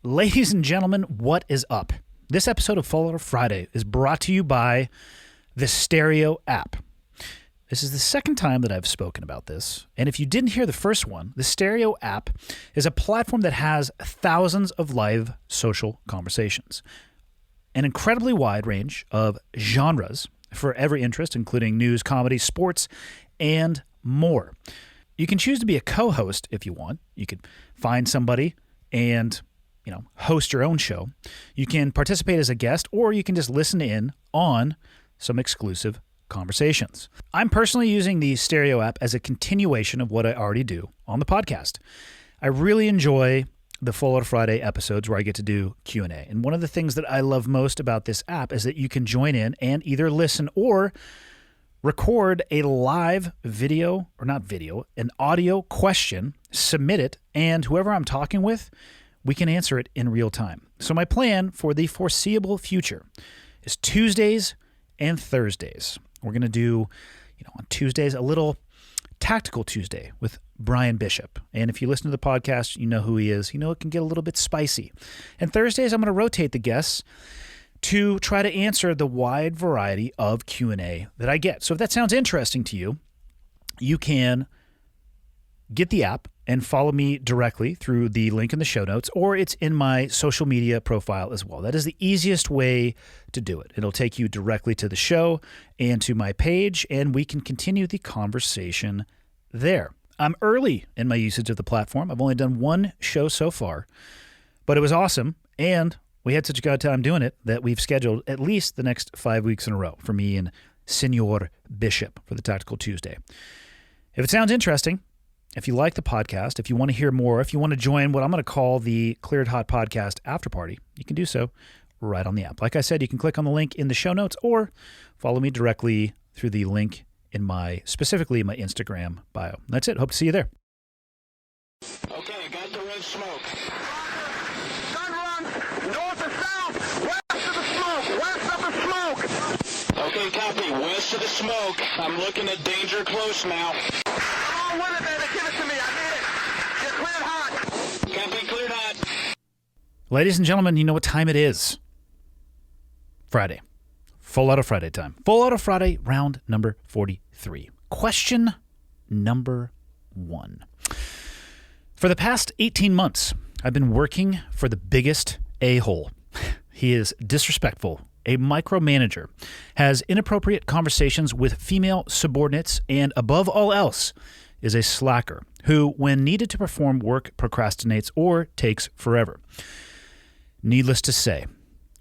Ladies and gentlemen, what is up? This episode of Follow Friday is brought to you by the Stereo app. This is the second time that I've spoken about this, and if you didn't hear the first one, the Stereo app is a platform that has thousands of live social conversations, an incredibly wide range of genres for every interest, including news, comedy, sports, and more. You can choose to be a co-host if you want. You could find somebody and host your own show. You can participate as a guest, or you can just listen in on some exclusive conversations. I'm personally using the Stereo app as a continuation of what I already do on the podcast. I really enjoy the Follow Friday episodes where I get to do Q&A. And one of the things that I love most about this app is that you can join in and either listen or record a live an audio question, submit it, and whoever I'm talking with, we can answer it in real time. So my plan for the foreseeable future is Tuesdays and Thursdays. We're going to do, on Tuesdays, a little Tactical Tuesday with Brian Bishop. And if you listen to the podcast, you know who he is. You know it can get a little bit spicy. And Thursdays, I'm going to rotate the guests to try to answer the wide variety of Q&A that I get. So if that sounds interesting to you, you can get the app and follow me directly through the link in the show notes, or it's in my social media profile as well. That is the easiest way to do it. It'll take you directly to the show and to my page, and we can continue the conversation there. I'm early in my usage of the platform. I've only done one show so far, but it was awesome, and we had such a good time doing it that we've scheduled at least the next 5 weeks in a row for me and Senor Bishop for the Tactical Tuesday. If it sounds interesting, if you like the podcast, if you want to hear more, if you want to join what I'm going to call the Cleared Hot Podcast After Party, you can do so right on the app. Like I said, you can click on the link in the show notes or follow me directly through the link in specifically my Instagram bio. That's it. Hope to see you there. Okay, I got the red smoke. Gun run, north and south, west of the smoke, west of the smoke. Okay, copy, west of the smoke. I'm looking at danger close now. Come on with it, baby. Give it to me. I need it. You're cleared hot. Copy, cleared hot. Ladies and gentlemen, you know what time it is. Friday. Full Auto Friday time. Full Auto Friday, round number 43. Question number 1. For the past 18 months, I've been working for the biggest a-hole. He is disrespectful, a micromanager, has inappropriate conversations with female subordinates, and above all else, is a slacker who, when needed to perform work, procrastinates or takes forever. Needless to say,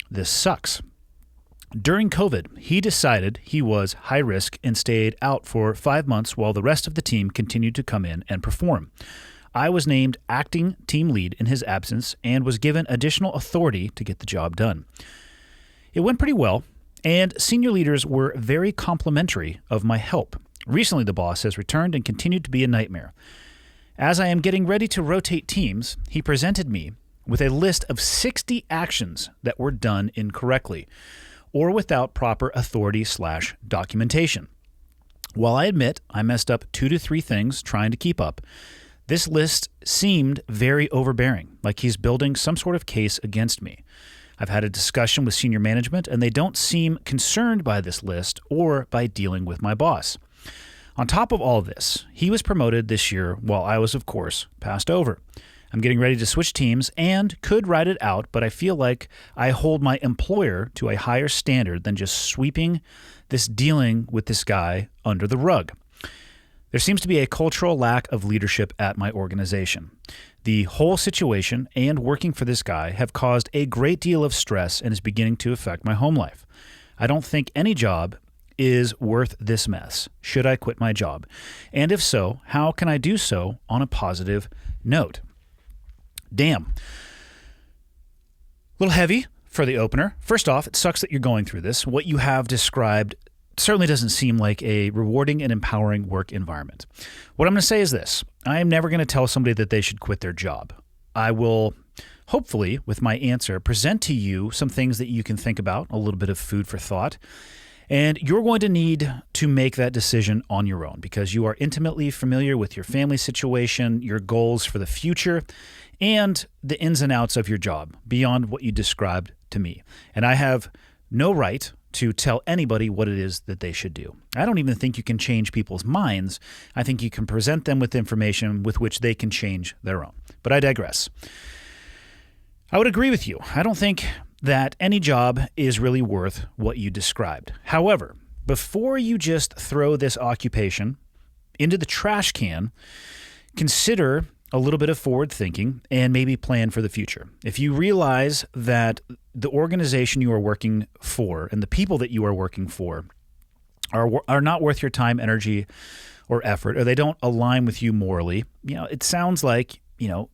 this sucks. During COVID, he decided he was high risk and stayed out for 5 months while the rest of the team continued to come in and perform. I was named acting team lead in his absence and was given additional authority to get the job done. It went pretty well, and senior leaders were very complimentary of my help. Recently, the boss has returned and continued to be a nightmare. As I am getting ready to rotate teams, he presented me with a list of 60 actions that were done incorrectly or without proper authority/documentation. While I admit I messed up 2 to 3 things trying to keep up, this list seemed very overbearing, like he's building some sort of case against me. I've had a discussion with senior management, and they don't seem concerned by this list or by dealing with my boss. On top of all this, he was promoted this year while I was, of course, passed over. I'm getting ready to switch teams and could ride it out, but I feel like I hold my employer to a higher standard than just sweeping this dealing with this guy under the rug. There seems to be a cultural lack of leadership at my organization. The whole situation and working for this guy have caused a great deal of stress and is beginning to affect my home life. I don't think any job is worth this mess. Should I quit my job? And if so, how can I do so on a positive note? Damn. A little heavy for the opener. First off, it sucks that you're going through this. What you have described certainly doesn't seem like a rewarding and empowering work environment. What I'm going to say is this. I am never going to tell somebody that they should quit their job. I will, hopefully, with my answer, present to you some things that you can think about, a little bit of food for thought. And you're going to need to make that decision on your own because you are intimately familiar with your family situation, your goals for the future, and the ins and outs of your job beyond what you described to me. And I have no right to tell anybody what it is that they should do. I don't even think you can change people's minds. I think you can present them with information with which they can change their own. But I digress. I would agree with you. I don't think that any job is really worth what you described. However, before you just throw this occupation into the trash can, consider a little bit of forward thinking and maybe plan for the future. If you realize that the organization you are working for and the people that you are working for are not worth your time, energy, or effort, or they don't align with you morally, it sounds like,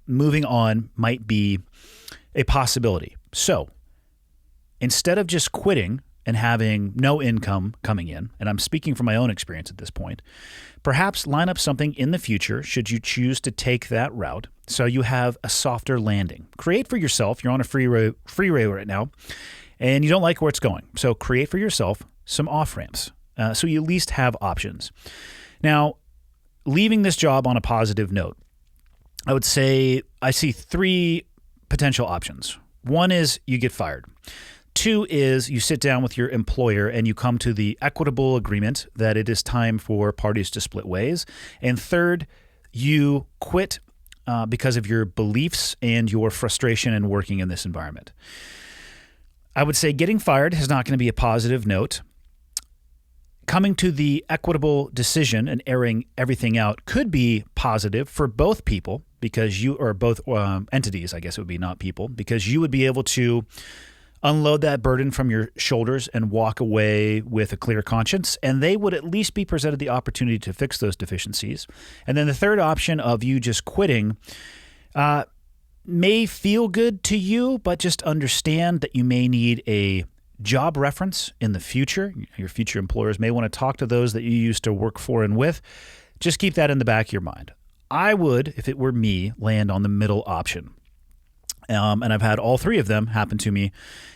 moving on might be a possibility. So instead of just quitting and having no income coming in, and I'm speaking from my own experience at this point, perhaps line up something in the future should you choose to take that route so you have a softer landing. Create for yourself, you're on a freeway right now, and you don't like where it's going. So create for yourself some off-ramps so you at least have options. Now, leaving this job on a positive note, I would say I see 3 potential options. 1 is you get fired. 2 is you sit down with your employer and you come to the equitable agreement that it is time for parties to split ways. And 3rd, you quit because of your beliefs and your frustration in working in this environment. I would say getting fired is not going to be a positive note. Coming to the equitable decision and airing everything out could be positive for both people because you, or both entities, I guess it would be, not people, because you would be able to unload that burden from your shoulders and walk away with a clear conscience, and they would at least be presented the opportunity to fix those deficiencies. And then the 3rd option of you just quitting may feel good to you, but just understand that you may need a job reference in the future. Your future employers may want to talk to those that you used to work for and with. Just keep that in the back of your mind. I would, if it were me, land on the middle option. And I've had all 3 of them happen to me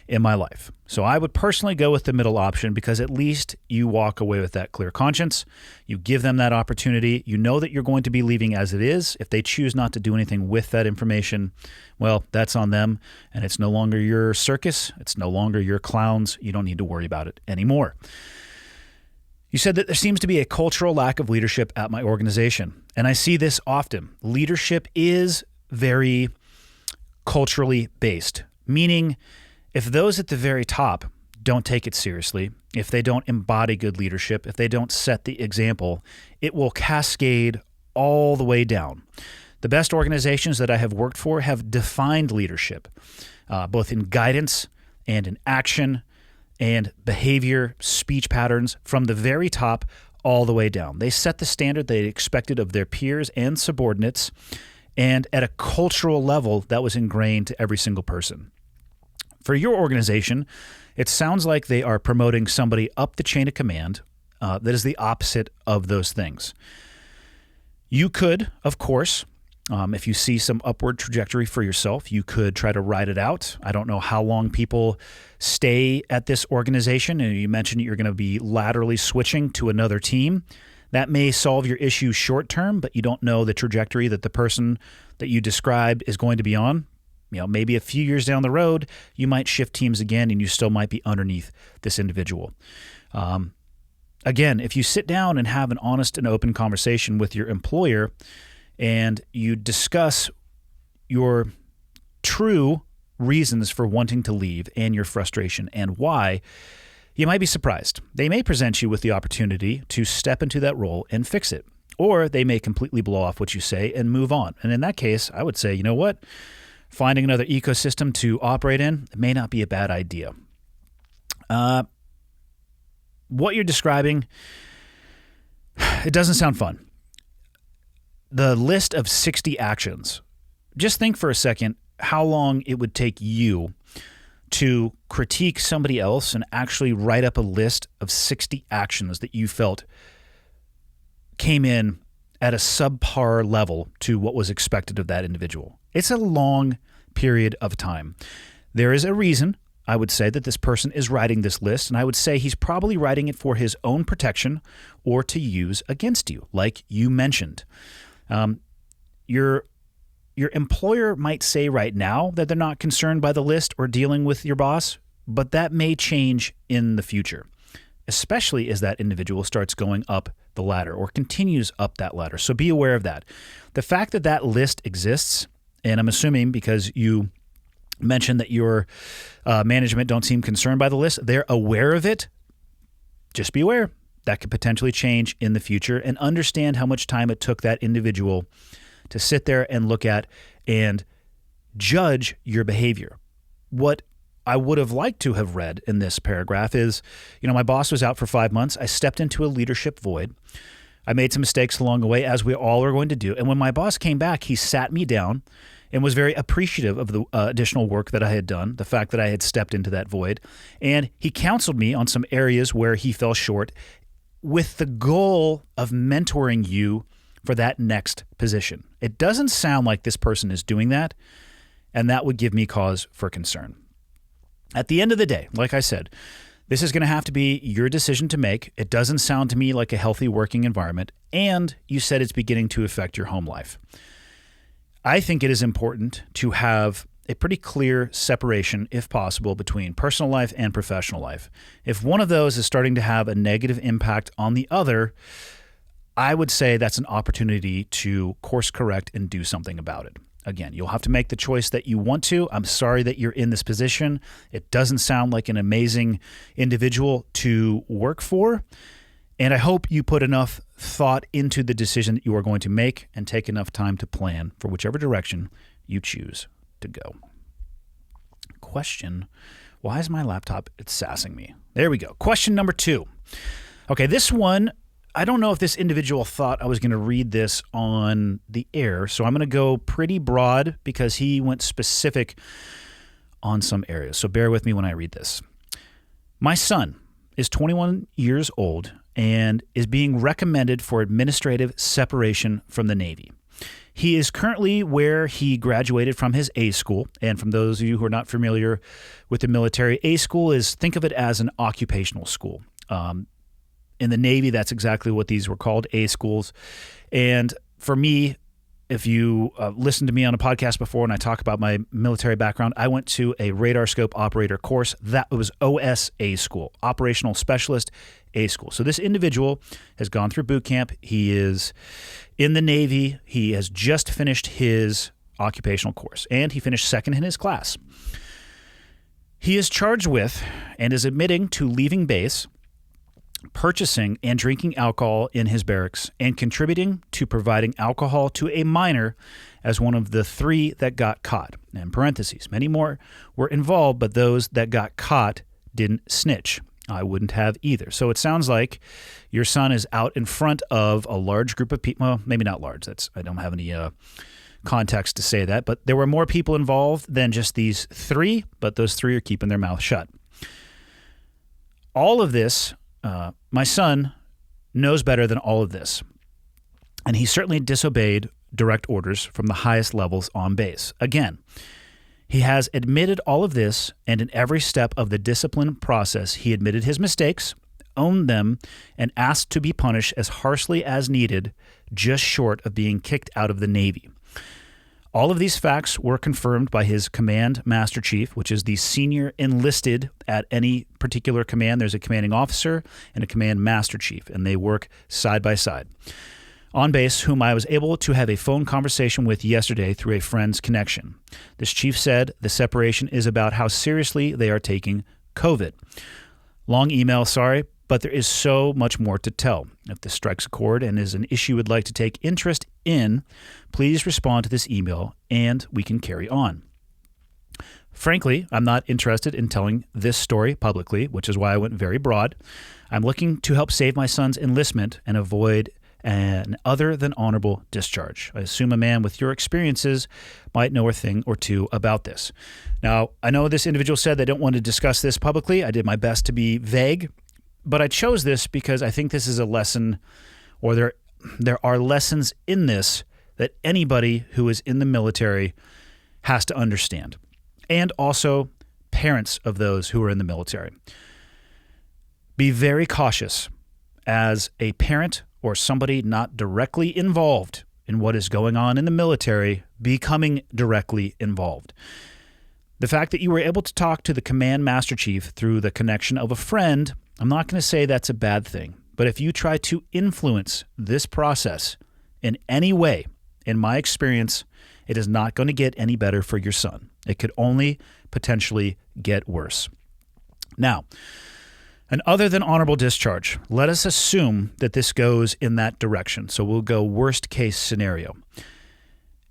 in my life. So I would personally go with the middle option because at least you walk away with that clear conscience. You give them that opportunity. You know that you're going to be leaving as it is. If they choose not to do anything with that information, well, that's on them. And it's no longer your circus. It's no longer your clowns. You don't need to worry about it anymore. You said that there seems to be a cultural lack of leadership at my organization. And I see this often. Leadership is very culturally based, meaning if those at the very top don't take it seriously, if they don't embody good leadership, if they don't set the example, it will cascade all the way down. The best organizations that I have worked for have defined leadership, both in guidance and in action and behavior, speech patterns from the very top all the way down. They set the standard they expected of their peers and subordinates, and at a cultural level that was ingrained to every single person. For your organization, it sounds like they are promoting somebody up the chain of command that is the opposite of those things. You could, of course, if you see some upward trajectory for yourself, you could try to ride it out. I don't know how long people stay at this organization. And you mentioned you're going to be laterally switching to another team. That may solve your issue short term, but you don't know the trajectory that the person that you described is going to be on. Maybe a few years down the road, you might shift teams again and you still might be underneath this individual. Again, if you sit down and have an honest and open conversation with your employer and you discuss your true reasons for wanting to leave and your frustration and why, you might be surprised. They may present you with the opportunity to step into that role and fix it, or they may completely blow off what you say and move on. And in that case, I would say, you know what? Finding another ecosystem to operate in may not be a bad idea. What you're describing, it doesn't sound fun. The list of 60 actions, just think for a second how long it would take you to critique somebody else and actually write up a list of 60 actions that you felt came in at a subpar level to what was expected of that individual. It's a long period of time. There is a reason I would say that this person is writing this list, and I would say he's probably writing it for his own protection or to use against you, like you mentioned. Your employer might say right now that they're not concerned by the list or dealing with your boss, but that may change in the future, especially as that individual starts going up the ladder or continues up that ladder. So be aware of that. The fact that that list exists, and I'm assuming because you mentioned that your management don't seem concerned by the list, they're aware of it. Just be aware. That could potentially change in the future, and understand how much time it took that individual to sit there and look at and judge your behavior. What I would have liked to have read in this paragraph is, my boss was out for 5 months. I stepped into a leadership void. I made some mistakes along the way, as we all are going to do. And when my boss came back, he sat me down and was very appreciative of the additional work that I had done, the fact that I had stepped into that void. And he counseled me on some areas where he fell short, with the goal of mentoring you for that next position. It doesn't sound like this person is doing that, and that would give me cause for concern. At the end of the day, like I said, this is going to have to be your decision to make. It doesn't sound to me like a healthy working environment, and you said it's beginning to affect your home life. I think it is important to have a pretty clear separation, if possible, between personal life and professional life. If one of those is starting to have a negative impact on the other, I would say that's an opportunity to course correct and do something about it. Again, you'll have to make the choice that you want to. I'm sorry that you're in this position. It doesn't sound like an amazing individual to work for. And I hope you put enough thought into the decision that you are going to make and take enough time to plan for whichever direction you choose to go. Question, why is my laptop sassing me? There we go. Question number 2. Okay, this one, I don't know if this individual thought I was going to read this on the air, so I'm going to go pretty broad because he went specific on some areas. So bear with me when I read this. My son is 21 years old and is being recommended for administrative separation from the Navy. He is currently where he graduated from his A school. And from those of you who are not familiar with the military, A school is, think of it as an occupational school. In the Navy, that's exactly what these were called, A schools. And for me, if you listened to me on a podcast before and I talk about my military background, I went to a radar scope operator course. That was OSA school, Operational Specialist A school. So this individual has gone through boot camp. He is in the Navy. He has just finished his occupational course, and he finished second in his class. He is charged with and is admitting to leaving base, purchasing and drinking alcohol in his barracks, and contributing to providing alcohol to a minor as one of the 3 that got caught. In parentheses, many more were involved, but those that got caught didn't snitch. I wouldn't have either. So it sounds like your son is out in front of a large group of people. Well, maybe not large. I don't have any context to say that, but there were more people involved than just these 3, but those 3 are keeping their mouth shut. All of this, my son knows better than all of this, and he certainly disobeyed direct orders from the highest levels on base. Again, he has admitted all of this, and in every step of the discipline process, he admitted his mistakes, owned them, and asked to be punished as harshly as needed, just short of being kicked out of the Navy. All of these facts were confirmed by his command master chief, which is the senior enlisted at any particular command. There's a commanding officer and a command master chief, and they work side by side on base, whom I was able to have a phone conversation with yesterday through a friend's connection. This chief said the separation is about how seriously they are taking COVID. Long email, sorry, but there is so much more to tell. If this strikes a chord and is an issue you would like to take interest in, please respond to this email and we can carry on. Frankly, I'm not interested in telling this story publicly, which is why I went very broad. I'm looking to help save my son's enlistment and avoid an other than honorable discharge. I assume a man with your experiences might know a thing or two about this. Now, I know this individual said they don't want to discuss this publicly. I did my best to be vague, but I chose this because I think this is a lesson, or there are lessons in this that anybody who is in the military has to understand. And also parents of those who are in the military. Be very cautious as a parent or somebody not directly involved in what is going on in the military becoming directly involved. The fact that you were able to talk to the command master chief through the connection of a friend, I'm not going to say that's a bad thing. But if you try to influence this process in any way, in my experience, it is not going to get any better for your son. It could only potentially get worse. Now, and other than honorable discharge, let us assume that this goes in that direction. So we'll go worst case scenario.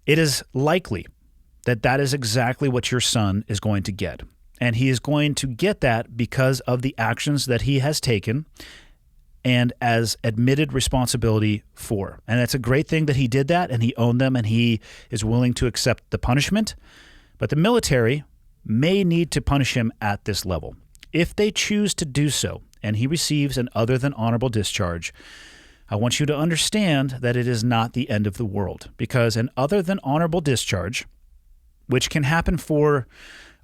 It is likely that that is exactly what your son is going to get. And he is going to get that because of the actions that he has taken and as admitted responsibility for. And it's a great thing that he did that and he owned them and he is willing to accept the punishment. But the military may need to punish him at this level. If they choose to do so and he receives an other than honorable discharge, I want you to understand that it is not the end of the world, because an other than honorable discharge, which can happen for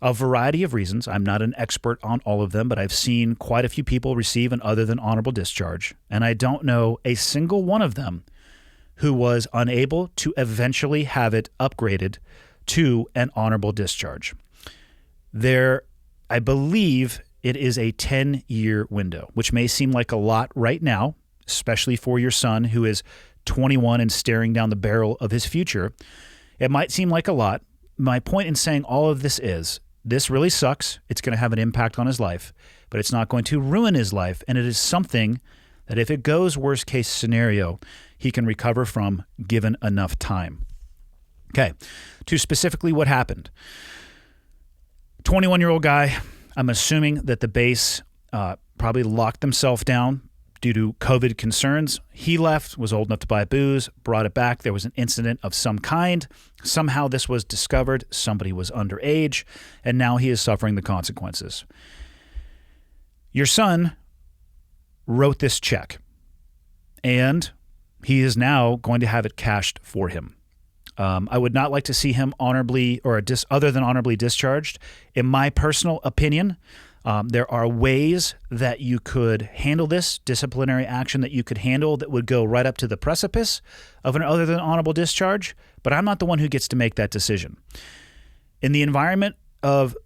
a variety of reasons. I'm not an expert on all of them, but I've seen quite a few people receive an other than honorable discharge, and I don't know a single one of them who was unable to eventually have it upgraded to an honorable discharge. I believe it is a 10-year window, which may seem like a lot right now, especially for your son who is 21 and staring down the barrel of his future. It might seem like a lot. My point in saying all of this is, this really sucks. It's going to have an impact on his life, but it's not going to ruin his life. And it is something that if it goes worst case scenario, he can recover from given enough time. Okay, to specifically what happened. 21-year-old guy, I'm assuming that the base probably locked themselves down due to COVID concerns. He left, was old enough to buy booze, brought it back. There was an incident of some kind. Somehow this was discovered. Somebody was underage, and now he is suffering the consequences. Your son wrote this check, and he is now going to have it cashed for him. I would not like to see him honorably or other than honorably discharged. In my personal opinion, there are ways that you could handle this disciplinary action that you could handle that would go right up to the precipice of an other than honorable discharge, but I'm not the one who gets to make that decision. In the environment of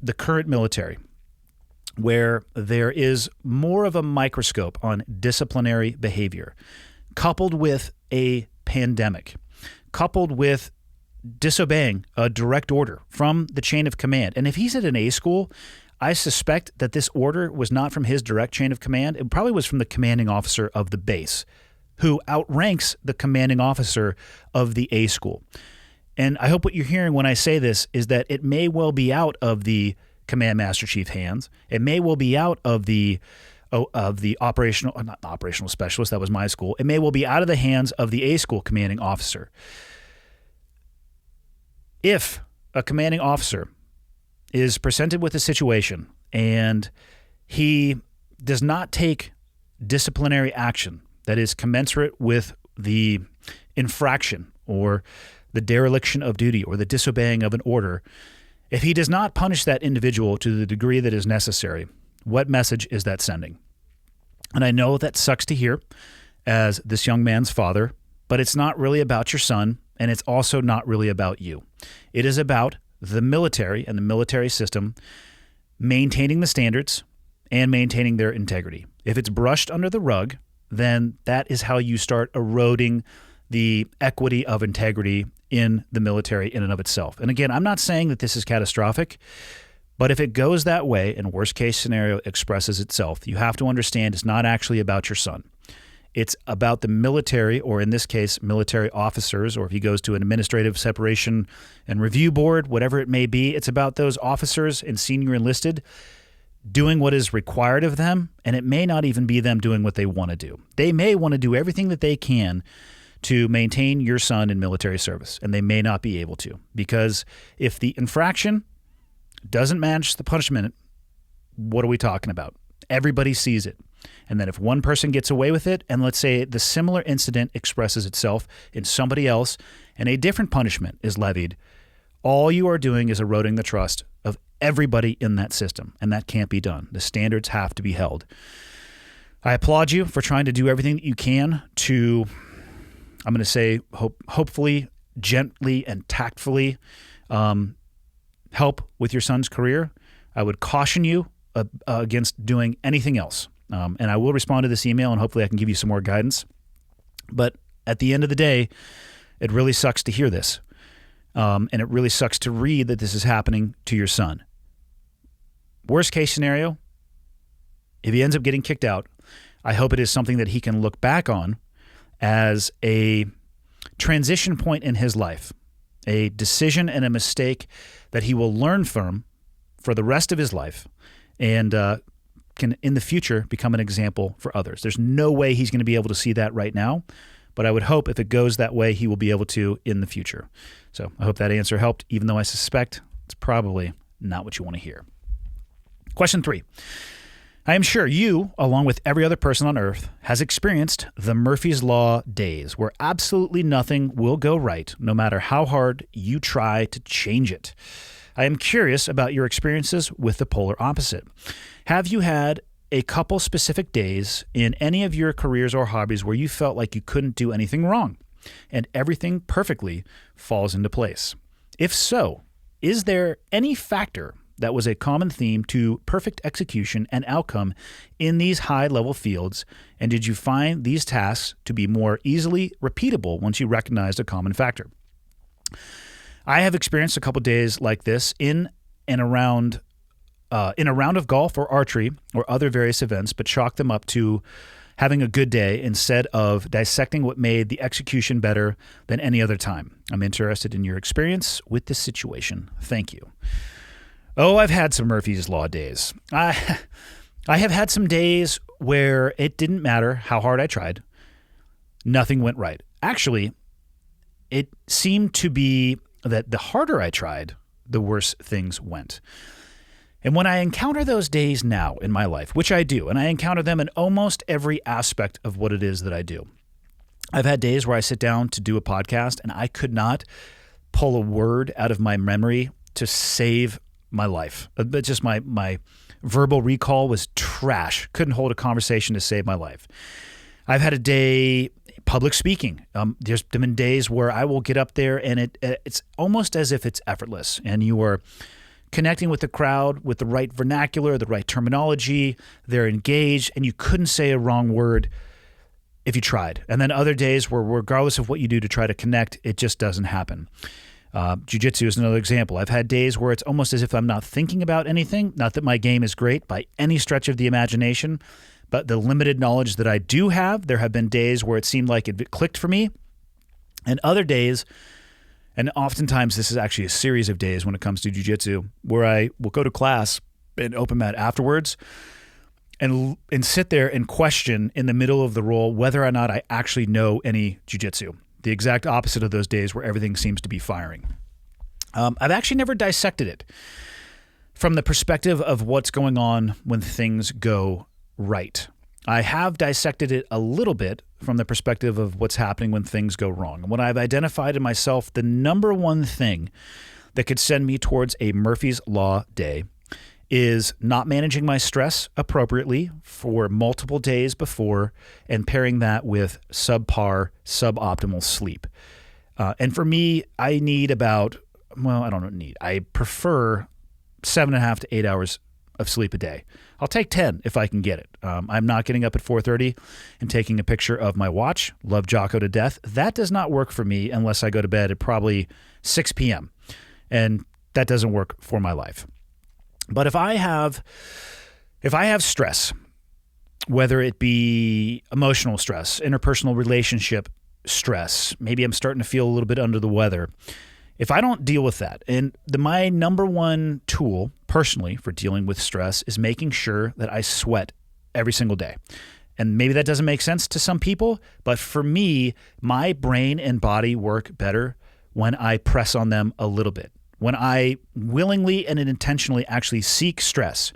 the current military, where there is more of a microscope on disciplinary behavior, coupled with a pandemic, coupled with disobeying a direct order from the chain of command. And if he's at an A school, I suspect that this order was not from his direct chain of command. It probably was from the commanding officer of the base, who outranks the commanding officer of the A school. And I hope what you're hearing when I say this is that it may well be out of the command master chief hands. It may well be out of the not operational specialist, that was my school. It may well be out of the hands of the A school commanding officer. If a commanding officer is presented with a situation and he does not take disciplinary action that is commensurate with the infraction or the dereliction of duty or the disobeying of an order, if he does not punish that individual to the degree that is necessary, what message is that sending? And I know that sucks to hear as this young man's father, but it's not really about your son, and it's also not really about you. It is about the military and the military system maintaining the standards and maintaining their integrity. If it's brushed under the rug, then that is how you start eroding the equity of integrity in the military in and of itself. And again, I'm not saying that this is catastrophic, but if it goes that way and worst case scenario expresses itself, you have to understand it's not actually about your son. It's about the military, or in this case, military officers, or if he goes to an administrative separation and review board, whatever it may be, it's about those officers and senior enlisted doing what is required of them, and it may not even be them doing what they want to do. They may want to do everything that they can to maintain your son in military service, and they may not be able to, because if the infraction doesn't match the punishment, what are we talking about? Everybody sees it. And then if one person gets away with it, and let's say the similar incident expresses itself in somebody else and a different punishment is levied, all you are doing is eroding the trust of everybody in that system, and that can't be done. The standards have to be held. I applaud you for trying to do everything that you can to, I'm going to say, hopefully, gently and tactfully help with your son's career. I would caution you against doing anything else. And I will respond to this email, and hopefully I can give you some more guidance. But at the end of the day, it really sucks to hear this. And it really sucks to read that this is happening to your son. Worst case scenario, if he ends up getting kicked out, I hope it is something that he can look back on as a transition point in his life, a decision and a mistake that he will learn from for the rest of his life, and can in the future become an example for others. There's no way he's going to be able to see that right now, but I would hope if it goes that way, he will be able to in the future. So I hope that answer helped, even though I suspect it's probably not what you want to hear. Question 3. I am sure you, along with every other person on earth, has experienced the Murphy's Law days where absolutely nothing will go right, no matter how hard you try to change it. I am curious about your experiences with the polar opposite. Have you had a couple specific days in any of your careers or hobbies where you felt like you couldn't do anything wrong and everything perfectly falls into place? If so, is there any factor that was a common theme to perfect execution and outcome in these high-level fields, and did you find these tasks to be more easily repeatable once you recognized a common factor? I have experienced a couple days like this in a round of golf or archery or other various events, but chalk them up to having a good day instead of dissecting what made the execution better than any other time. I'm interested in your experience with this situation. Thank you. Oh, I've had some Murphy's Law days. I have had some days where it didn't matter how hard I tried. Nothing went right. Actually, it seemed to be that the harder I tried, the worse things went. And when I encounter those days now in my life, which I do, and I encounter them in almost every aspect of what it is that I do. I've had days where I sit down to do a podcast and I could not pull a word out of my memory to save my life. But just my verbal recall was trash. Couldn't hold a conversation to save my life. I've had a day public speaking. There's been days where I will get up there and it's almost as if it's effortless, and you are connecting with the crowd with the right vernacular, the right terminology. They're engaged, and you couldn't say a wrong word if you tried. And then other days where regardless of what you do to try to connect, it just doesn't happen. Jiu-jitsu is another example. I've had days where it's almost as if I'm not thinking about anything. Not that my game is great by any stretch of the imagination, but the limited knowledge that I do have, there have been days where it seemed like it clicked for me. And other days, and oftentimes this is actually a series of days when it comes to jiu-jitsu, where I will go to class and open mat afterwards and sit there and question in the middle of the roll whether or not I actually know any jiu-jitsu. The exact opposite of those days where everything seems to be firing. I've actually never dissected it from the perspective of what's going on when things go right. I have dissected it a little bit from the perspective of what's happening when things go wrong. And what I've identified in myself, the number one thing that could send me towards a Murphy's Law day is not managing my stress appropriately for multiple days before and pairing that with suboptimal sleep. And for me, I need I prefer 7.5 to 8 hours of sleep a day. I'll take 10 if I can get it. I'm not getting up at 4:30 and taking a picture of my watch. Love Jocko to death. That does not work for me unless I go to bed at probably 6 p.m. And that doesn't work for my life. But if I have stress, whether it be emotional stress, interpersonal relationship stress, maybe I'm starting to feel a little bit under the weather. If I don't deal with that, and my number one tool personally for dealing with stress is making sure that I sweat every single day. And maybe that doesn't make sense to some people, but for me, my brain and body work better when I press on them a little bit. When I willingly and intentionally actually seek stress.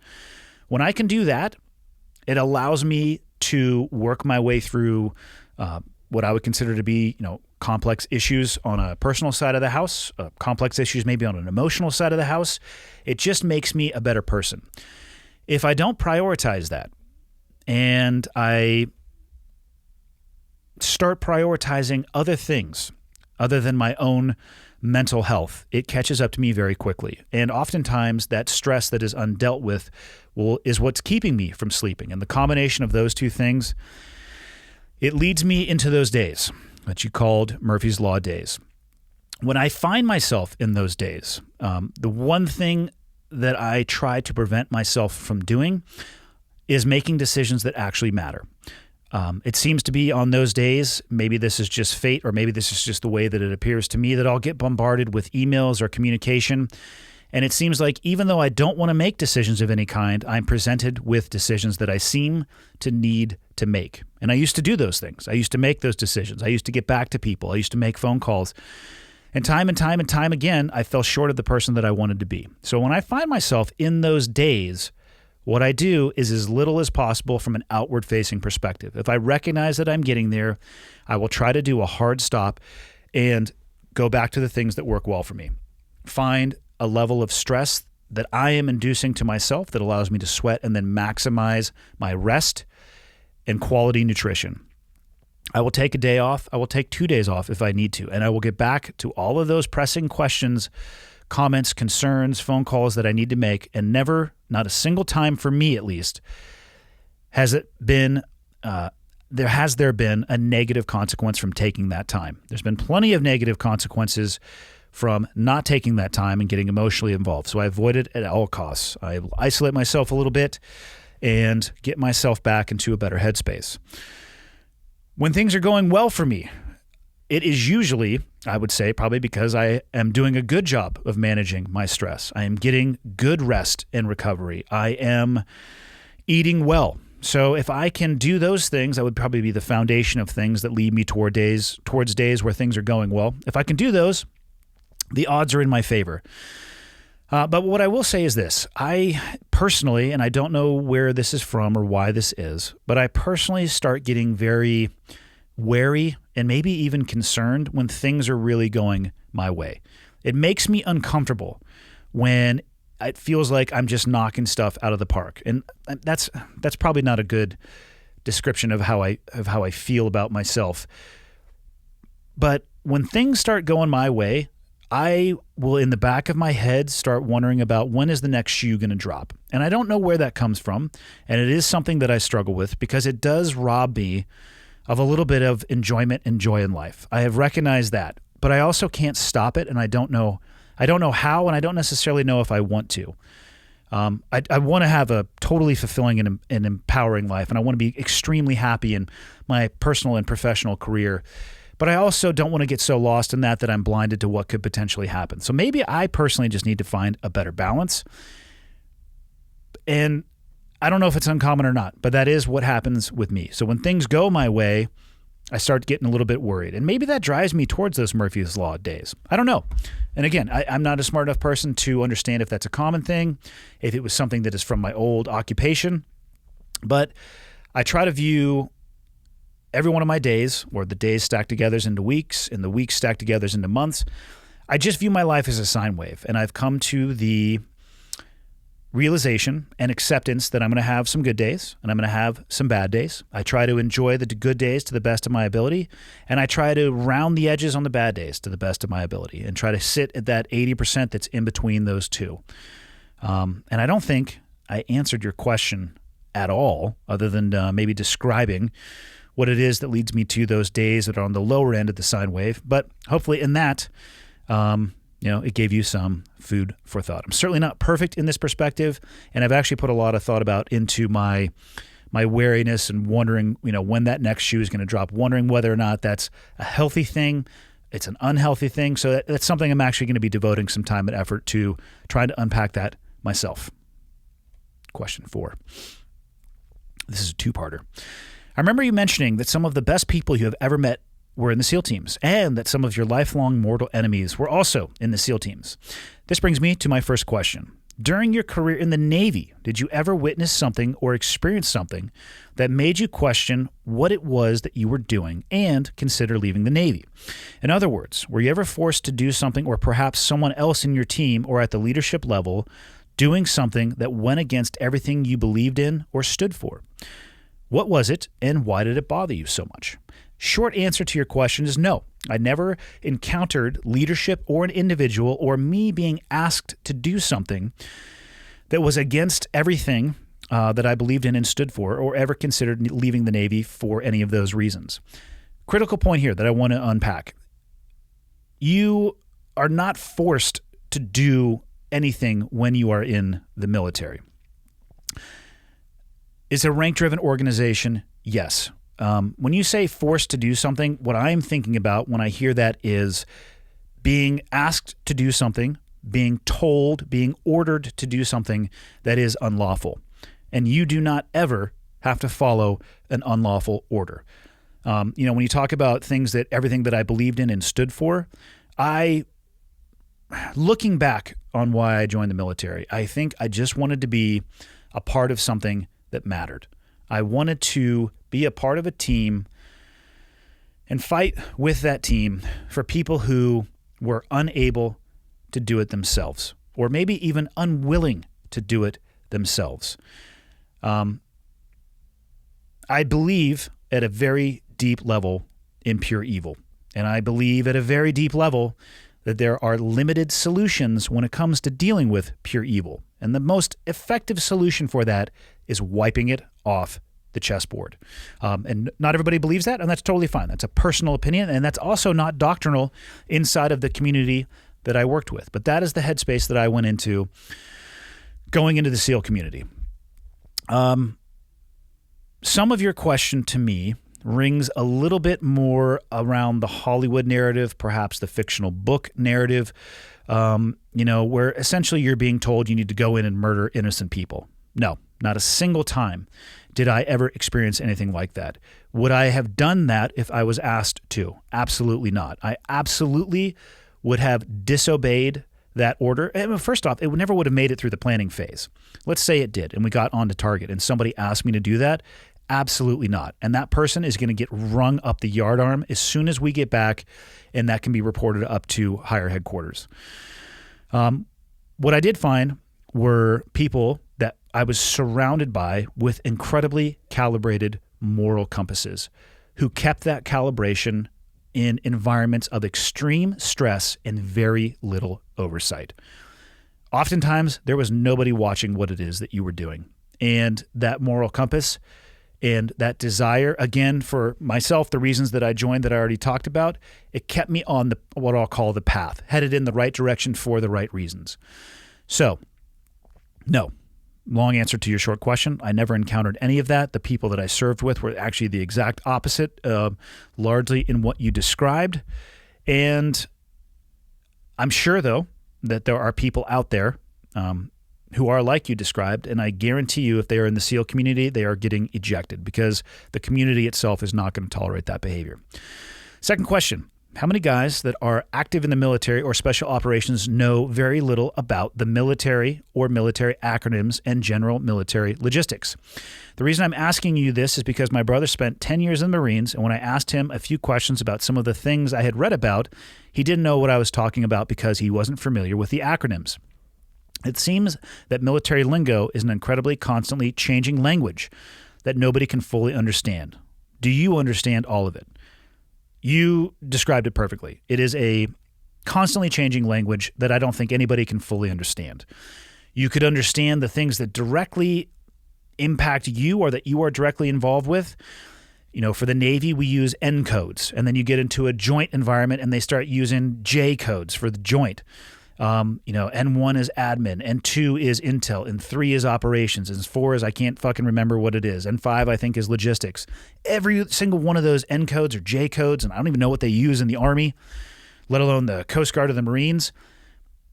When I can do that, it allows me to work my way through what I would consider to be, complex issues on a personal side of the house, complex issues maybe on an emotional side of the house. It just makes me a better person. If I don't prioritize that and I start prioritizing other things other than my own mental health, it catches up to me very quickly. And oftentimes that stress that is undealt with is what's keeping me from sleeping. And the combination of those two things, it leads me into those days that you called Murphy's Law days. When I find myself in those days, the one thing that I try to prevent myself from doing is making decisions that actually matter. It seems to be on those days, maybe this is just fate, or maybe this is just the way that it appears to me, that I'll get bombarded with emails or communication. And it seems like even though I don't want to make decisions of any kind, I'm presented with decisions that I seem to need to make. And I used to do those things. I used to make those decisions. I used to get back to people. I used to make phone calls. And time again, I fell short of the person that I wanted to be. So when I find myself in those days, what I do is as little as possible from an outward-facing perspective. If I recognize that I'm getting there, I will try to do a hard stop and go back to the things that work well for me. Find a level of stress that I am inducing to myself that allows me to sweat and then maximize my rest and quality nutrition. I will take a day off. I will take 2 days off if I need to, and I will get back to all of those pressing questions, comments, concerns, phone calls that I need to make, and never, not a single time for me at least, has there been a negative consequence from taking that time. There's been plenty of negative consequences from not taking that time and getting emotionally involved. So I avoid it at all costs. I isolate myself a little bit and get myself back into a better headspace. When things are going well for me, it is usually, I would say, probably because I am doing a good job of managing my stress. I am getting good rest and recovery. I am eating well. So if I can do those things, that would probably be the foundation of things that lead me towards days where things are going well. If I can do those, the odds are in my favor. But what I will say is this. I personally, and I don't know where this is from or why this is, but I personally start getting very wary and maybe even concerned when things are really going my way. It makes me uncomfortable when it feels like I'm just knocking stuff out of the park. And that's probably not a good description of how I feel about myself. But when things start going my way, I will, in the back of my head, start wondering about when is the next shoe going to drop. And I don't know where that comes from. And it is something that I struggle with because it does rob me of a little bit of enjoyment and joy in life. I have recognized that, but I also can't stop it. And I don't know how, and I don't necessarily know if I want to. I want to have a totally fulfilling and empowering life. And I want to be extremely happy in my personal and professional career. But I also don't want to get so lost in that I'm blinded to what could potentially happen. So maybe I personally just need to find a better balance. And I don't know if it's uncommon or not, but that is what happens with me. So when things go my way, I start getting a little bit worried. And maybe that drives me towards those Murphy's Law days. I don't know. And again, I'm not a smart enough person to understand if that's a common thing, if it was something that is from my old occupation. But I try to view every one of my days, or the days stacked together into weeks, and the weeks stacked together into months. I just view my life as a sine wave, and I've come to the realization and acceptance that I'm going to have some good days and I'm going to have some bad days. I try to enjoy the good days to the best of my ability, and I try to round the edges on the bad days to the best of my ability and try to sit at that 80% that's in between those two. And I don't think I answered your question at all, other than maybe describing what it is that leads me to those days that are on the lower end of the sine wave. But hopefully in that, it gave you some food for thought. I'm certainly not perfect in this perspective, and I've actually put a lot of thought into my wariness and wondering, when that next shoe is going to drop, wondering whether or not that's a healthy thing, it's an unhealthy thing. So that's something I'm actually going to be devoting some time and effort to trying to unpack that myself. Question 4. This is a two-parter. I remember you mentioning that some of the best people you have ever met were in the SEAL teams, and that some of your lifelong mortal enemies were also in the SEAL teams. This brings me to my first question. During your career in the Navy, did you ever witness something or experience something that made you question what it was that you were doing and consider leaving the Navy? In other words, were you ever forced to do something, or perhaps someone else in your team or at the leadership level doing something that went against everything you believed in or stood for? What was it, and why did it bother you so much? Short answer to your question is no. I never encountered leadership or an individual or me being asked to do something that was against everything that I believed in and stood for, or ever considered leaving the Navy for any of those reasons. Critical point here that I want to unpack. You are not forced to do anything when you are in the military. Is a rank-driven organization? Yes. When you say forced to do something, what I'm thinking about when I hear that is being asked to do something, being told, being ordered to do something that is unlawful. And you do not ever have to follow an unlawful order. When you talk about everything that I believed in and stood for, looking back on why I joined the military, I think I just wanted to be a part of something that mattered. I wanted to be a part of a team and fight with that team for people who were unable to do it themselves, or maybe even unwilling to do it themselves. I believe at a very deep level in pure evil, and I believe at a very deep level that there are limited solutions when it comes to dealing with pure evil. And the most effective solution for that is wiping it off the chessboard. And not everybody believes that, and that's totally fine. That's a personal opinion, and that's also not doctrinal inside of the community that I worked with. But that is the headspace that I went into going into the SEAL community. Some of your question to me rings a little bit more around the Hollywood narrative, perhaps the fictional book narrative, where essentially you're being told you need to go in and murder innocent people. No, not a single time did I ever experience anything like that. Would I have done that if I was asked to? Absolutely not. I absolutely would have disobeyed that order. And first off, it never would have made it through the planning phase. Let's say it did, and we got onto target, and somebody asked me to do that. Absolutely not. And that person is going to get rung up the yardarm as soon as we get back, and that can be reported up to higher headquarters. What I did find were people that I was surrounded by with incredibly calibrated moral compasses who kept that calibration in environments of extreme stress and very little oversight. Oftentimes, there was nobody watching what it is that you were doing. And that moral compass and that desire, again, for myself, the reasons that I joined that I already talked about, it kept me on what I'll call the path, headed in the right direction for the right reasons. So, no. Long answer to your short question. I never encountered any of that. The people that I served with were actually the exact opposite, largely in what you described. And I'm sure, though, that there are people out there who are like you described, and I guarantee you if they are in the SEAL community, they are getting ejected because the community itself is not going to tolerate that behavior. Second question. How many guys that are active in the military or special operations know very little about the military or military acronyms and general military logistics? The reason I'm asking you this is because my brother spent 10 years in the Marines, and when I asked him a few questions about some of the things I had read about, he didn't know what I was talking about because he wasn't familiar with the acronyms. It seems that military lingo is an incredibly constantly changing language that nobody can fully understand. Do you understand all of it? You described it perfectly. It is a constantly changing language that I don't think anybody can fully understand. You could understand the things that directly impact you or that you are directly involved with. For the Navy, we use N codes, and then you get into a joint environment and they start using J codes for the joint. N1 is admin, N2 is intel, N3 is operations, N4 is I can't fucking remember what it is, N5 I think is logistics. Every single one of those N codes or J codes, and I don't even know what they use in the Army, let alone the Coast Guard or the Marines.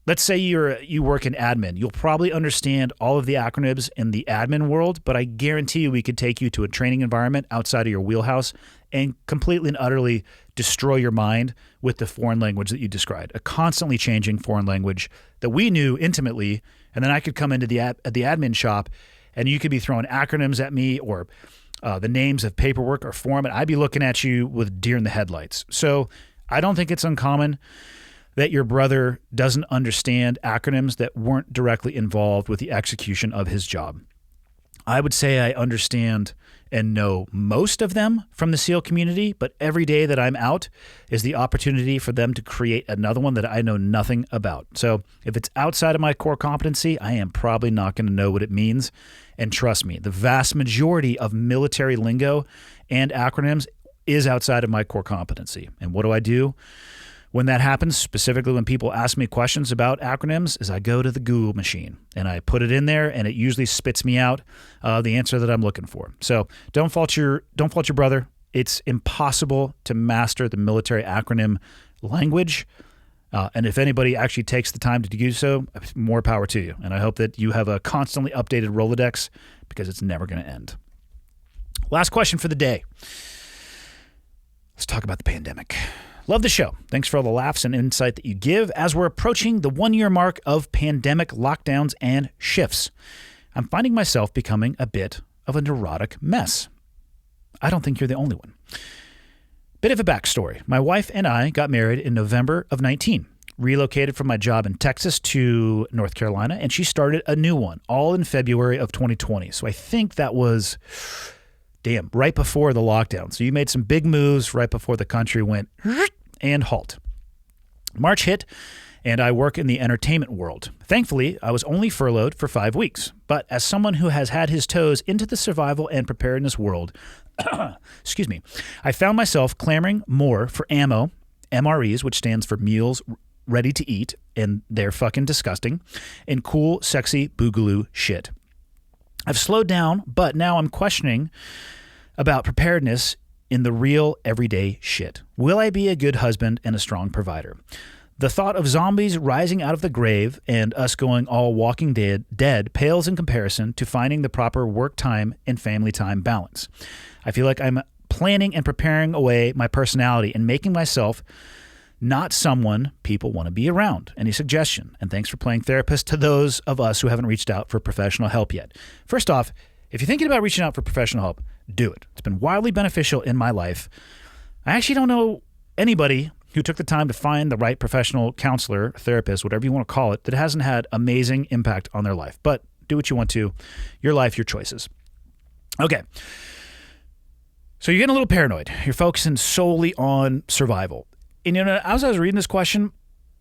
Let's say you work in admin. You'll probably understand all of the acronyms in the admin world, but I guarantee you we could take you to a training environment outside of your wheelhouse and completely and utterly destroy your mind with the foreign language that you described, a constantly changing foreign language that we knew intimately And then I could come into the admin shop and you could be throwing acronyms at me or the names of paperwork or form, and I'd be looking at you with deer in the headlights. So I don't think it's uncommon that your brother doesn't understand acronyms that weren't directly involved with the execution of his job. I would say I understand and know most of them from the SEAL community, but every day that I'm out is the opportunity for them to create another one that I know nothing about. So if it's outside of my core competency, I am probably not going to know what it means. And trust me, the vast majority of military lingo and acronyms is outside of my core competency. And what do I do when that happens, specifically when people ask me questions about acronyms, is I go to the Google machine and I put it in there, and it usually spits me out the answer that I'm looking for. So don't fault your brother. It's impossible to master the military acronym language. And if anybody actually takes the time to do so, more power to you. And I hope that you have a constantly updated Rolodex, because it's never going to end. Last question for the day. Let's talk about the pandemic. Love the show. Thanks for all the laughs and insight that you give as we're approaching the 1-year mark of pandemic lockdowns and shifts. I'm finding myself becoming a bit of a neurotic mess. I don't think you're the only one. Bit of a backstory. My wife and I got married in November of 19, relocated from my job in Texas to North Carolina, and she started a new one, all in February of 2020. So I think that was, right before the lockdown. So you made some big moves right before the country went and halt. March hit, and I work in the entertainment world. Thankfully, I was only furloughed for 5 weeks. But as someone who has had his toes into the survival and preparedness world, excuse me, I found myself clamoring more for ammo, MREs, which stands for meals ready to eat, and they're fucking disgusting, and cool, sexy boogaloo shit. I've slowed down, but now I'm questioning about preparedness in the real everyday shit. Will I be a good husband and a strong provider? The thought of zombies rising out of the grave and us going all Walking Dead pales in comparison to finding the proper work time and family time balance. I feel like I'm planning and preparing away my personality and making myself not someone people want to be around. Any suggestion? And thanks for playing therapist to those of us who haven't reached out for professional help yet. First off, if you're thinking about reaching out for professional help, do it. It's been wildly beneficial in my life. I actually don't know anybody who took the time to find the right professional counselor, therapist, whatever you want to call it, that hasn't had amazing impact on their life. But do what you want to. Your life, your choices. Okay. So you're getting a little paranoid. You're focusing solely on survival. And as I was reading this question,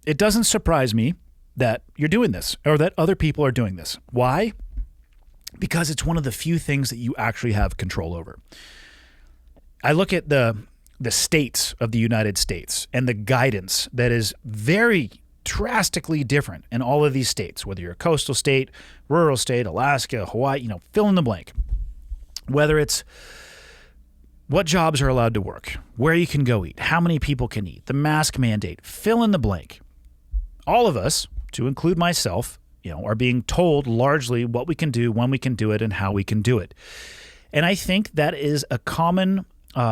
it doesn't surprise me that you're doing this or that other people are doing this. Why? Because it's one of the few things that you actually have control over. I look at the states of the United States and the guidance that is very drastically different in all of these states, whether you're a coastal state, rural state, Alaska, Hawaii, fill in the blank. Whether it's what jobs are allowed to work, where you can go eat, how many people can eat, the mask mandate, fill in the blank. All of us, to include myself, are being told largely what we can do, when we can do it, and how we can do it. And I think that is a common,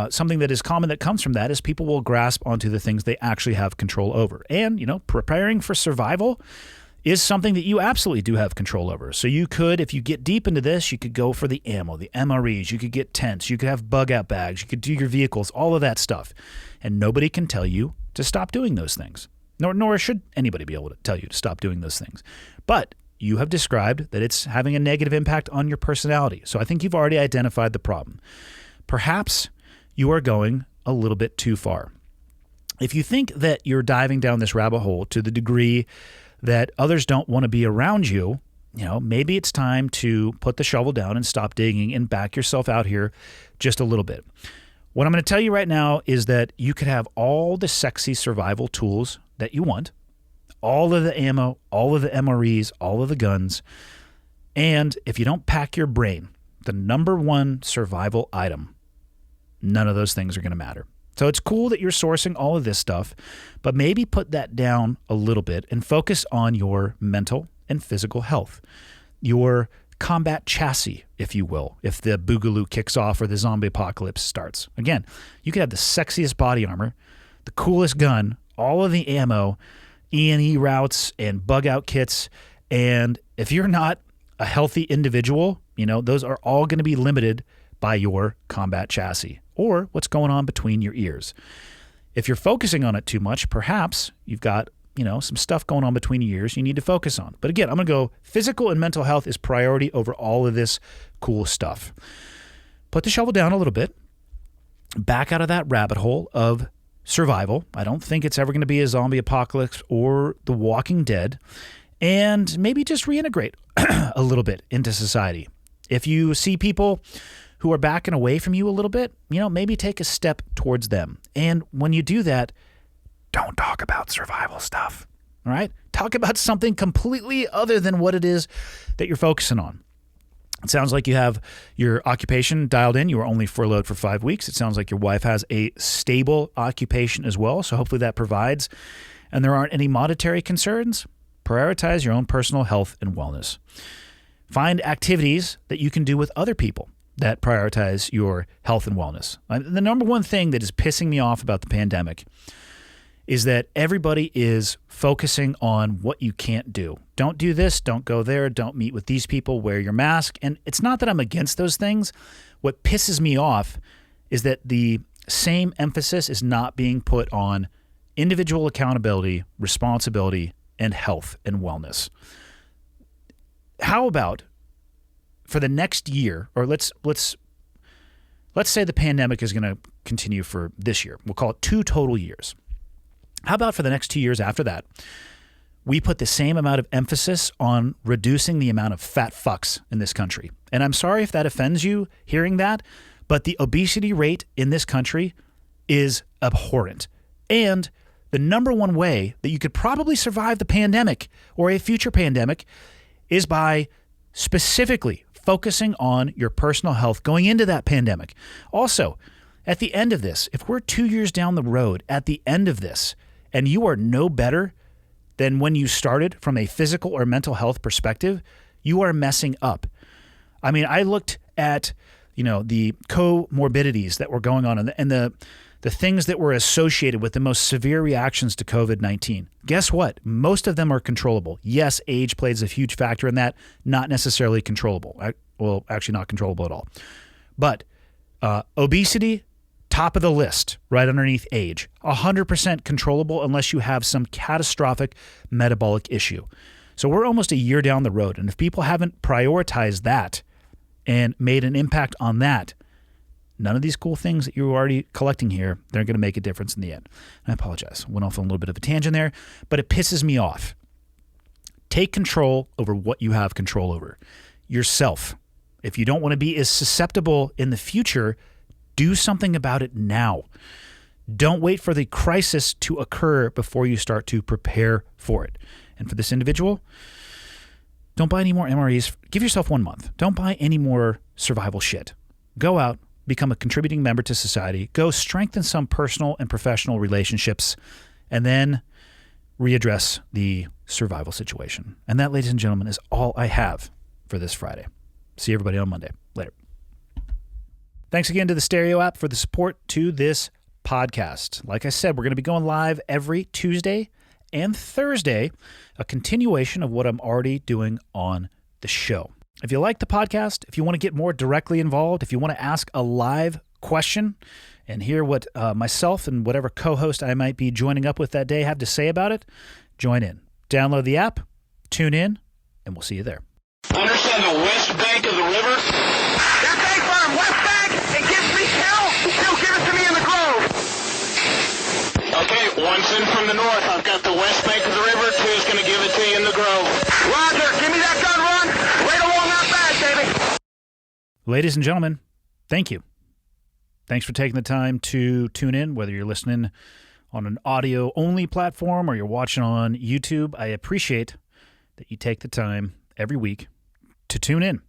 something that is common that comes from that is people will grasp onto the things they actually have control over. And, preparing for survival is something that you absolutely do have control over. So you could, if you get deep into this, you could go for the ammo, the MREs, you could get tents, you could have bug out bags, you could do your vehicles, all of that stuff. And nobody can tell you to stop doing those things. Nor should anybody be able to tell you to stop doing those things. But you have described that it's having a negative impact on your personality. So I think you've already identified the problem. Perhaps you are going a little bit too far. If you think that you're diving down this rabbit hole to the degree that others don't want to be around you, maybe it's time to put the shovel down and stop digging and back yourself out here just a little bit. What I'm going to tell you right now is that you could have all the sexy survival tools that you want, all of the ammo, all of the MREs, all of the guns, and if you don't pack your brain, the number one survival item, none of those things are going to matter. So it's cool that you're sourcing all of this stuff, but maybe put that down a little bit and focus on your mental and physical health, your combat chassis, if you will, if the boogaloo kicks off or the zombie apocalypse starts. Again, you could have the sexiest body armor, the coolest gun, all of the ammo, E&E routes and bug out kits, and If you're not a healthy individual, those are all going to be limited by your combat chassis or what's going on between your ears. If you're focusing on it too much, perhaps you've got, some stuff going on between your ears you need to focus on. But again, I'm going to go physical and mental health is priority over all of this cool stuff. Put the shovel down a little bit, back out of that rabbit hole of survival. I don't think it's ever going to be a zombie apocalypse or The Walking Dead, and maybe just reintegrate a little bit into society. If you see people who are backing away from you a little bit, maybe take a step towards them. And when you do that, don't talk about survival stuff, all right? Talk about something completely other than what it is that you're focusing on. It sounds like you have your occupation dialed in. You were only furloughed for 5 weeks. It sounds like your wife has a stable occupation as well, so hopefully that provides. And there aren't any monetary concerns. Prioritize your own personal health and wellness. Find activities that you can do with other people that prioritize your health and wellness. The number one thing that is pissing me off about the pandemic is that everybody is focusing on what you can't do. Don't do this, don't go there, don't meet with these people, wear your mask. And it's not that I'm against those things. What pisses me off is that the same emphasis is not being put on individual accountability, responsibility, and health and wellness. How about for the next year, or let's say the pandemic is going to continue for this year. We'll call it 2 total years. How about for the next 2 years after that, we put the same amount of emphasis on reducing the amount of fat fucks in this country. And I'm sorry if that offends you hearing that, but the obesity rate in this country is abhorrent. And the number one way that you could probably survive the pandemic or a future pandemic is by specifically focusing on your personal health going into that pandemic. Also, at the end of this, if we're 2 years down the road at the end of this, and you are no better than when you started from a physical or mental health perspective, you are messing up. I mean, I looked at, the comorbidities that were going on and the things that were associated with the most severe reactions to COVID-19. Guess what? Most of them are controllable. Yes, age plays a huge factor in that, not necessarily controllable. Actually not controllable at all. But obesity, top of the list, right underneath age. 100% controllable unless you have some catastrophic metabolic issue. So we're almost a year down the road. And if people haven't prioritized that and made an impact on that, none of these cool things that you're already collecting here, they're going to make a difference in the end. I apologize. Went off on a little bit of a tangent there, but it pisses me off. Take control over what you have control over. Yourself. If you don't want to be as susceptible in the future, do something about it now. Don't wait for the crisis to occur before you start to prepare for it. And for this individual, don't buy any more MREs. Give yourself 1 month. Don't buy any more survival shit. Go out, become a contributing member to society, go strengthen some personal and professional relationships, and then readdress the survival situation. And that, ladies and gentlemen, is all I have for this Friday. See everybody on Monday. Later. Thanks again to the Stereo app for the support to this podcast. Like I said, we're going to be going live every Tuesday and Thursday, a continuation of what I'm already doing on the show. If you like the podcast, if you want to get more directly involved, if you want to ask a live question and hear what myself and whatever co-host I might be joining up with that day have to say about it, join in. Download the app, tune in, and we'll see you there. Understand the west bank of the river? That's A firm, west bank, and gives me hell. He'll give it to me in the grove. Okay, one's in from the north. I've got the west bank of the river. Two's going to give it to you in the grove. Roger, give me that gun run. Right along that bag, baby. Ladies and gentlemen, thank you. Thanks for taking the time to tune in, whether you're listening on an audio-only platform or you're watching on YouTube. I appreciate that you take the time every week to tune in.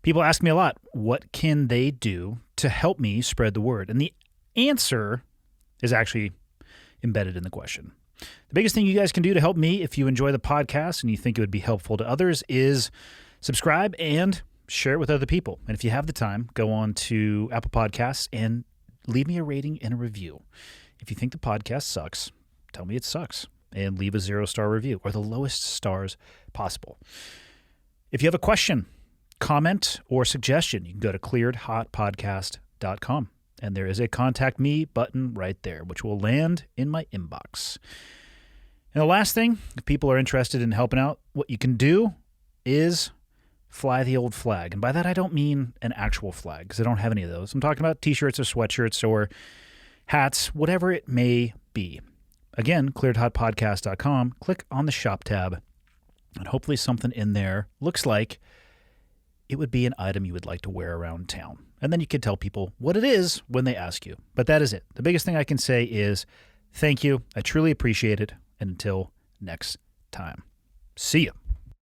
People ask me a lot, what can they do to help me spread the word? And the answer is actually embedded in the question. The biggest thing you guys can do to help me, if you enjoy the podcast and you think it would be helpful to others, is subscribe and share it with other people. And if you have the time, go on to Apple Podcasts and leave me a rating and a review. If you think the podcast sucks, tell me it sucks. and leave a 0-star review, or the lowest stars possible. If you have a question, comment, or suggestion, you can go to clearedhotpodcast.com. And there is a contact me button right there, which will land in my inbox. And the last thing, if people are interested in helping out, what you can do is fly the old flag. And by that, I don't mean an actual flag, because I don't have any of those. I'm talking about t-shirts or sweatshirts or hats, whatever it may be. Again, clearedhotpodcast.com. Click on the shop tab, and hopefully something in there looks like it would be an item you would like to wear around town. And then you can tell people what it is when they ask you. But that is it. The biggest thing I can say is thank you. I truly appreciate it. And until next time, see you.